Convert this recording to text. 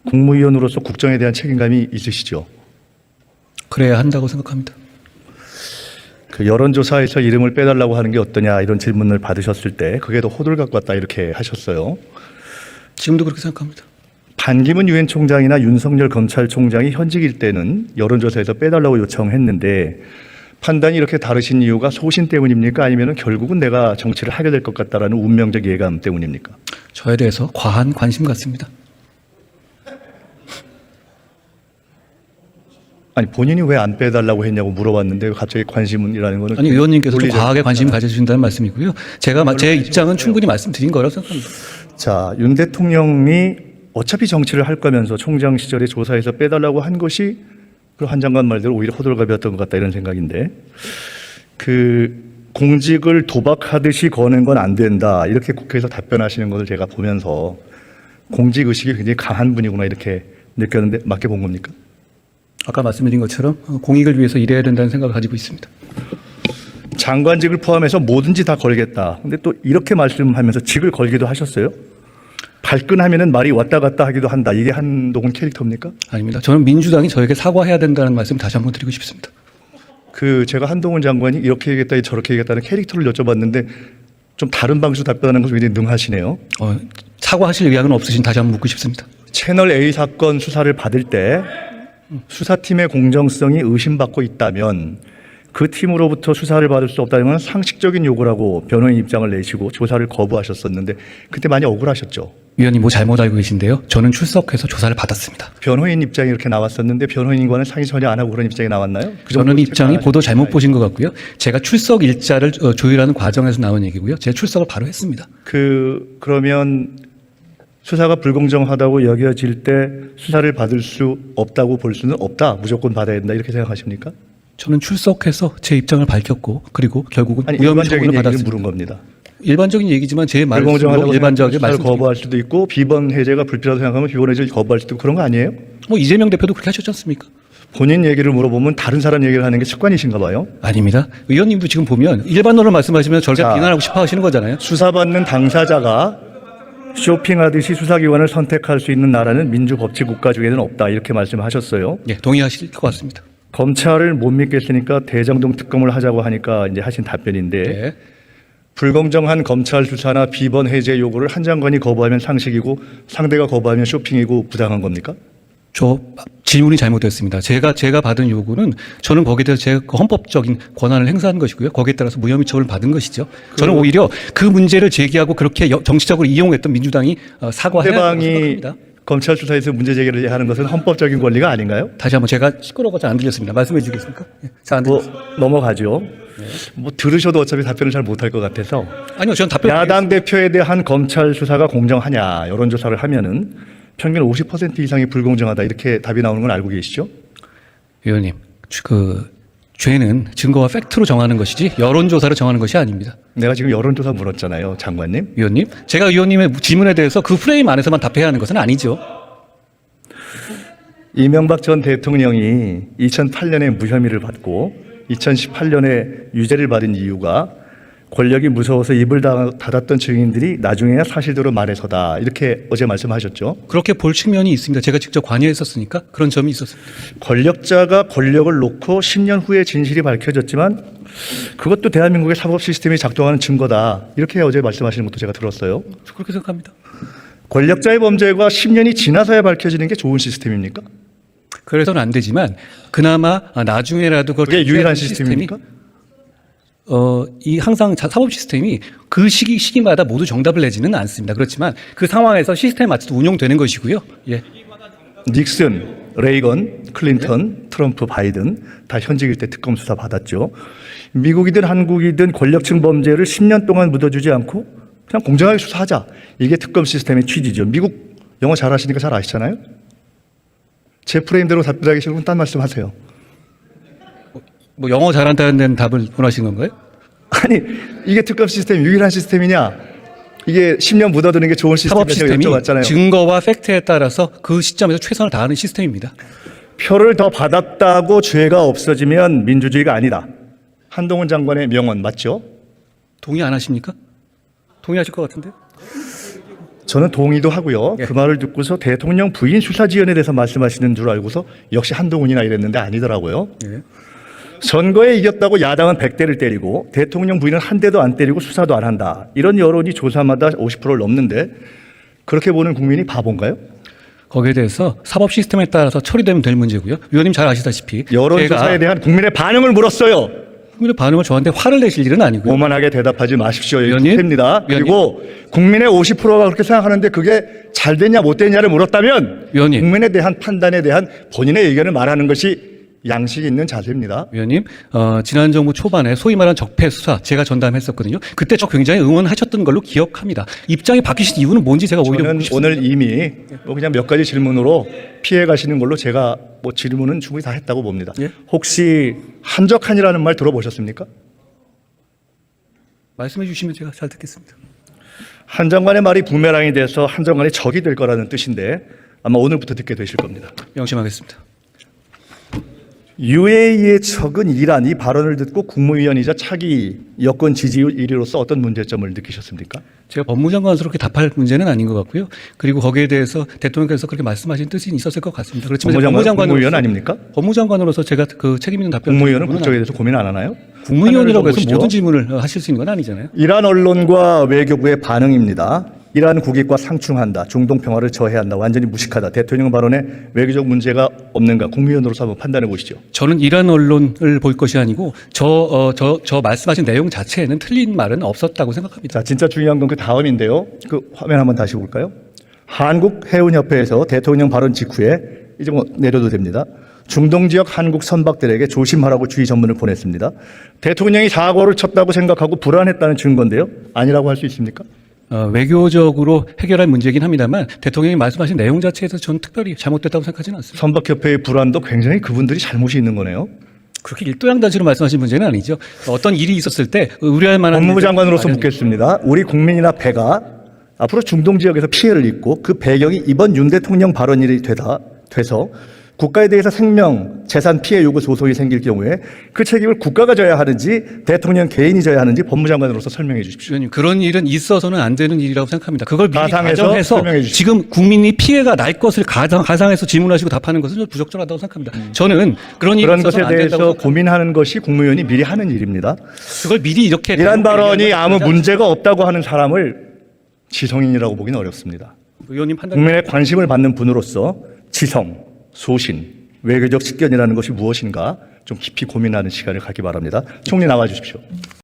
국무위원으로서 국정에 대한 책임감이 있으시죠? 그래야 한다고 생각합니다. 그 여론조사에서 이름을 빼달라고 하는 게 어떠냐 이런 질문을 받으셨을 때 그게 더 호들갑 같다 이렇게 하셨어요. 지금도 그렇게 생각합니다. 반기문 유엔 총장이나 윤석열 검찰총장이 현직일 때는 여론조사에서 빼달라고 요청했는데 판단이 이렇게 다르신 이유가 소신 때문입니까? 아니면 결국은 내가 정치를 하게 될 것 같다라는 운명적 예감 때문입니까? 저에 대해서 과한 관심 같습니다. 아니 본인이 왜 안 빼달라고 했냐고 물어봤는데 갑자기 관심이라는 거는 아니 의원님께서 좀 논리적- 과하게 관심 가져주신다는 말씀이고요. 제 입장은 충분히 말씀드린 거라고 생각합니다. 자, 윤 대통령이 어차피 정치를 할 거면서 총장 시절에 조사해서 빼달라고 한 것이 그 한 장관 말대로 오히려 호들갑이었던 것 같다 이런 생각인데 그 공직을 도박하듯이 거는 건 안 된다 이렇게 국회에서 답변하시는 것을 제가 보면서 공직 의식이 굉장히 강한 분이구나 이렇게 느꼈는데 맞게 본 겁니까? 아까 말씀드린 것처럼 공익을 위해서 일해야 된다는 생각을 가지고 있습니다. 장관직을 포함해서 뭐든지 다 걸겠다. 근데 또 이렇게 말씀하면서 직을 걸기도 하셨어요? 발끈하면은 말이 왔다 갔다 하기도 한다. 이게 한동훈 캐릭터입니까? 아닙니다. 저는 민주당이 저에게 사과해야 된다는 말씀 다시 한번 드리고 싶습니다. 그 제가 한동훈 장관이 이렇게 얘기했다 저렇게 얘기했다는 캐릭터를 여쭤봤는데 좀 다른 방식으로 답변하는 것이 굉장히 능하시네요. 사과하실 의향은 없으신 다시 한번 묻고 싶습니다. 채널 A 사건 수사를 받을 때 수사팀의 공정성이 의심받고 있다면 그 팀으로부터 수사를 받을 수 없다는 건 상식적인 요구라고 변호인 입장을 내시고 조사를 거부하셨었는데 그때 많이 억울하셨죠. 위원님 뭐 잘못 알고 계신데요. 저는 출석해서 조사를 받았습니다. 변호인 입장이 이렇게 나왔었는데 변호인과는 상의 전혀 안 하고 그런 입장이 나왔나요? 그 저는 정도 입장이 체크하시는 보도 잘못 거예요. 보신 것 같고요. 제가 출석 일자를 조율하는 과정에서 나온 얘기고요. 제 출석을 바로 했습니다. 그러면 수사가 불공정하다고 여겨질 때 수사를 받을 수 없다고 볼 수는 없다. 무조건 받아야 된다. 이렇게 생각하십니까? 저는 출석해서 제 입장을 밝혔고 그리고 결국은 아니 무혐의 일반적인 처분을 얘기를 받았습니다. 물은 겁니다. 일반적인 얘기지만 제 말로 불공정하다고 일반적인 수사를 말씀드립니다. 거부할 수도 있고 비번 해제가 불필요하다고 생각하면 비번 해제를 거부할 수도 있고 그런 거 아니에요? 뭐 이재명 대표도 그렇게 하셨지 않습니까? 본인 얘기를 물어보면 다른 사람 얘기를 하는 게 습관이신가 봐요. 아닙니다. 의원님도 지금 보면 일반론을 말씀하시면 저를 자. 비난하고 싶어 하시는 거잖아요. 수사받는 당사자가 쇼핑하듯이 수사기관을 선택할 수 있는 나라는 민주법치 국가 중에는 없다. 이렇게 말씀하셨어요. 예, 동의하실 것 같습니다. 검찰을 못 믿겠으니까 대장동 특검을 하자고 하니까 이제 하신 답변인데 네. 불공정한 검찰 수사나 비번 해제 요구를 한 장관이 거부하면 상식이고 상대가 거부하면 쇼핑이고 부당한 겁니까? 저 질문이 잘못됐습니다. 제가 받은 요구는 저는 거기에 대해서 제 헌법적인 권한을 행사한 것이고요. 거기에 따라서 무혐의 처분을 받은 것이죠. 저는 오히려 그 문제를 제기하고 그렇게 정치적으로 이용했던 민주당이 사과해야 한다고 상대방이 생각합니다. 검찰 수사에서 문제 제기를 하는 것은 헌법적인 권리가 아닌가요? 다시 한번 제가 시끄러워서 잘 안 들렸습니다. 말씀해 주시겠습니까? 예, 잘 안 뭐 들렸습니다. 넘어가죠. 뭐 들으셔도 어차피 답변을 잘 못할 것 같아서 아니요, 저는 답변 야당 대표에 대한 검찰 수사가 공정하냐 여론조사를 하면은 평균 50% 이상이 불공정하다 이렇게 답이 나오는 건 알고 계시죠? 의원님, 죄는 증거와 팩트로 정하는 것이지 여론조사로 정하는 것이 아닙니다. 내가 지금 여론조사 물었잖아요, 장관님. 의원님, 제가 의원님의 질문에 대해서 그 프레임 안에서만 답해야 하는 것은 아니죠. 이명박 전 대통령이 2008년에 무혐의를 받고 2018년에 유죄를 받은 이유가 권력이 무서워서 입을 닫았던 증인들이 나중에야 사실대로 말해서다. 이렇게 어제 말씀하셨죠. 그렇게 볼 측면이 있습니다. 제가 직접 관여했었으니까 그런 점이 있었습니다. 권력자가 권력을 놓고 10년 후에 진실이 밝혀졌지만 그것도 대한민국의 사법 시스템이 작동하는 증거다. 이렇게 어제 말씀하시는 것도 제가 들었어요. 그렇게 생각합니다. 권력자의 범죄가 10년이 지나서야 밝혀지는 게 좋은 시스템입니까? 그래서는 안 되지만 그나마 나중에라도 그게 유일한 시스템입니까? 이 항상 사법 시스템이 그 시기마다 모두 정답을 내지는 않습니다. 그렇지만 그 상황에서 시스템에 맞춰서 운용되는 것이고요. 예. 닉슨, 레이건, 클린턴, 트럼프, 바이든 다 현직일 때 특검 수사 받았죠. 미국이든 한국이든 권력층 범죄를 10년 동안 묻어주지 않고 그냥 공정하게 수사하자. 이게 특검 시스템의 취지죠. 미국 영어 잘하시니까 잘 아시잖아요. 제 프레임대로 답변하기 싫으면 딴 말씀하세요. 뭐 영어 잘한다는 데는 답을 원하시는 건가요? 아니 이게 특검 시스템 유일한 시스템이냐? 이게 10년 묻어두는 게 좋은 사법 시스템이냐고 시스템이 여쭤봤잖아요. 증거와 팩트에 따라서 그 시점에서 최선을 다하는 시스템입니다. 표를 더 받았다고 죄가 없어지면 민주주의가 아니다. 한동훈 장관의 명언 맞죠? 동의 안 하십니까? 동의하실 것 같은데요? 저는 동의도 하고요. 그 말을 듣고서 대통령 부인 수사지원에 대해서 말씀하시는 줄 알고서 역시 한동훈이나 이랬는데 아니더라고요. 예. 선거에 이겼다고 야당은 100대를 때리고 대통령 부인은 한 대도 안 때리고 수사도 안 한다. 이런 여론이 조사마다 50%를 넘는데 그렇게 보는 국민이 바본가요? 거기에 대해서 사법 시스템에 따라서 처리되면 될 문제고요. 위원님 잘 아시다시피 여론조사에 제가 대한 국민의 반응을 물었어요. 국민의 반응을 저한테 화를 내실 일은 아니고요. 오만하게 대답하지 마십시오. 위원님? 입니다. 그리고 국민의 50%가 그렇게 생각하는데 그게 잘 되냐 못 되냐를 물었다면 위원님. 국민에 대한 판단에 대한 본인의 의견을 말하는 것이 양식이 있는 자세입니다. 위원님, 지난 정부 초반에 소위 말하는 적폐 수사 제가 전담했었거든요. 그때 저 굉장히 응원하셨던 걸로 기억합니다. 입장이 바뀌신 이유는 뭔지 제가 오히려 저는 묻고 싶습니다. 오늘 이미 그냥 몇 가지 질문으로 피해 가시는 걸로 제가 질문은 충분히 다 했다고 봅니다. 예? 혹시 한적한이라는 말 들어보셨습니까? 말씀해 주시면 제가 잘 듣겠습니다. 한 장관의 말이 부메랑이 돼서 한 장관이 적이 될 거라는 뜻인데 아마 오늘부터 듣게 되실 겁니다. 명심하겠습니다. UAE의 적은 이란, 이 발언을 듣고 국무위원이자 차기 여권 지지율 1위로서 어떤 문제점을 느끼셨습니까? 제가 법무장관스럽게 답할 문제는 아닌 것 같고요. 그리고 거기에 대해서 대통령께서 그렇게 말씀하신 뜻이 있었을 것 같습니다. 그렇지만 국무위원 아닙니까? 법무장관으로서 제가 그 책임 있는 답변을 국무위원은 드리는 국적에 대해서 고민 안 하나요? 국무위원이라고 해서 보시죠. 모든 질문을 하실 수 있는 건 아니잖아요. 이란 언론과 외교부의 반응입니다. 이란 국익과 상충한다. 중동 평화를 저해한다. 완전히 무식하다. 대통령 발언에 외교적 문제가 없는가. 국무위원으로서 한번 판단해 보시죠. 저는 이란 언론을 볼 것이 아니고 저 말씀하신 내용 자체에는 틀린 말은 없었다고 생각합니다. 자, 진짜 중요한 건 그 다음인데요. 그 화면 한번 다시 볼까요? 한국해운협회에서 대통령 발언 직후에 이제 내려도 됩니다. 중동 지역 한국 선박들에게 조심하라고 주의 전문을 보냈습니다. 대통령이 사고를 쳤다고 생각하고 불안했다는 증거인데요. 아니라고 할 수 있습니까? 외교적으로 해결할 문제이긴 합니다만 대통령이 말씀하신 내용 자체에서 저는 특별히 잘못됐다고 생각하지는 않습니다. 선박협회의 불안도 굉장히 그분들이 잘못이 있는 거네요. 그렇게 일도양단지로 말씀하신 문제는 아니죠. 어떤 일이 있었을 때 의뢰할 만한 법무부 일들 장관으로서 마련이- 묻겠습니다. 우리 국민이나 배가 앞으로 중동 지역에서 피해를 입고 그 배경이 이번 윤 대통령 발언이 돼서 국가에 대해서 생명, 재산 피해 요구 소송이 생길 경우에 그 책임을 국가가 져야 하는지 대통령 개인이 져야 하는지 법무장관으로서 설명해 주십시오. 위원님, 그런 일은 있어서는 안 되는 일이라고 생각합니다. 그걸 미리 가상해서 가정해서 설명해 주십시오. 지금 국민이 피해가 날 것을 가상해서 질문하시고 답하는 것은 좀 부적절하다고 생각합니다. 저는 그런 일이 그런 있어서는 것에 안 된다고 대해서 생각합니다. 고민하는 것이 국무위원이 미리 하는 일입니다. 그걸 미리 이렇게 이란 대놓고 발언이 얘기하는 아무 것은 문제가 없다고 하는 사람을 지성인이라고 보기는 어렵습니다. 의원님 판단. 국민의 관심을 받는 분으로서 지성, 소신, 외교적 식견이라는 것이 무엇인가 좀 깊이 고민하는 시간을 갖기 바랍니다. 총리 나와 주십시오.